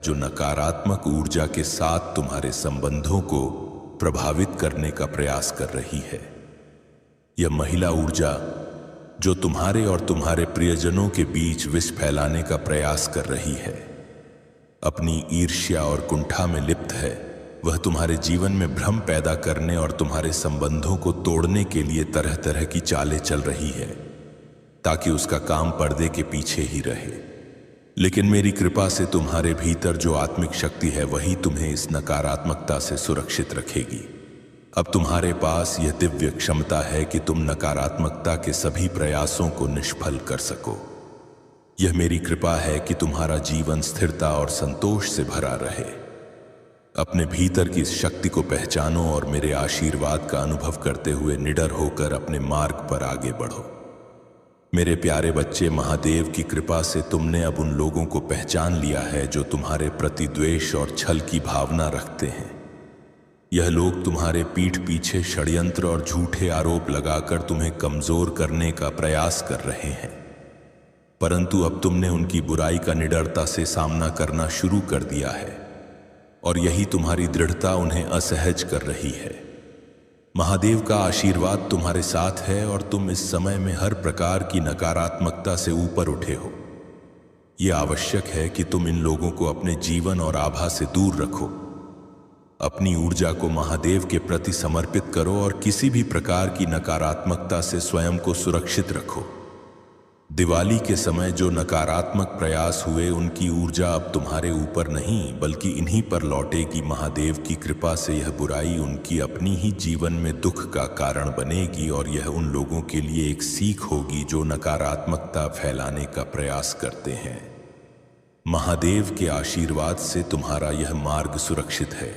जो नकारात्मक ऊर्जा के साथ तुम्हारे संबंधों को प्रभावित करने का प्रयास कर रही है। यह महिला ऊर्जा जो तुम्हारे और तुम्हारे प्रियजनों के बीच विष फैलाने का प्रयास कर रही है, अपनी ईर्ष्या और कुंठा में लिप्त है। वह तुम्हारे जीवन में भ्रम पैदा करने और तुम्हारे संबंधों को तोड़ने के लिए तरह तरह की चालें चल रही है, ताकि उसका काम पर्दे के पीछे ही रहे। लेकिन मेरी कृपा से तुम्हारे भीतर जो आत्मिक शक्ति है वही तुम्हें इस नकारात्मकता से सुरक्षित रखेगी। अब तुम्हारे पास यह दिव्य क्षमता है कि तुम नकारात्मकता के सभी प्रयासों को निष्फल कर सको। यह मेरी कृपा है कि तुम्हारा जीवन स्थिरता और संतोष से भरा रहे। अपने भीतर की इस शक्ति को पहचानो और मेरे आशीर्वाद का अनुभव करते हुए निडर होकर अपने मार्ग पर आगे बढ़ो। मेरे प्यारे बच्चे, महादेव की कृपा से तुमने अब उन लोगों को पहचान लिया है जो तुम्हारे प्रति द्वेष और छल की भावना रखते हैं। यह लोग तुम्हारे पीठ पीछे षड्यंत्र और झूठे आरोप लगाकर तुम्हें कमजोर करने का प्रयास कर रहे हैं, परंतु अब तुमने उनकी बुराई का निडरता से सामना करना शुरू कर दिया है और यही तुम्हारी दृढ़ता उन्हें असहज कर रही है। महादेव का आशीर्वाद तुम्हारे साथ है और तुम इस समय में हर प्रकार की नकारात्मकता से ऊपर उठे हो। यह आवश्यक है कि तुम इन लोगों को अपने जीवन और आभा से दूर रखो। अपनी ऊर्जा को महादेव के प्रति समर्पित करो और किसी भी प्रकार की नकारात्मकता से स्वयं को सुरक्षित रखो। दिवाली के समय जो नकारात्मक प्रयास हुए, उनकी ऊर्जा अब तुम्हारे ऊपर नहीं बल्कि इन्हीं पर लौटेगी। महादेव की कृपा से यह बुराई उनकी अपनी ही जीवन में दुख का कारण बनेगी और यह उन लोगों के लिए एक सीख होगी जो नकारात्मकता फैलाने का प्रयास करते हैं। महादेव के आशीर्वाद से तुम्हारा यह मार्ग सुरक्षित है।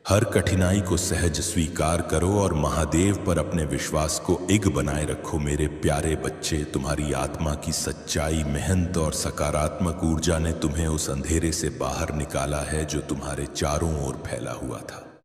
हर कठिनाई को सहज स्वीकार करो और महादेव पर अपने विश्वास को इग बनाए रखो। मेरे प्यारे बच्चे, तुम्हारी आत्मा की सच्चाई, मेहनत और सकारात्मक ऊर्जा ने तुम्हें उस अंधेरे से बाहर निकाला है जो तुम्हारे चारों ओर फैला हुआ था।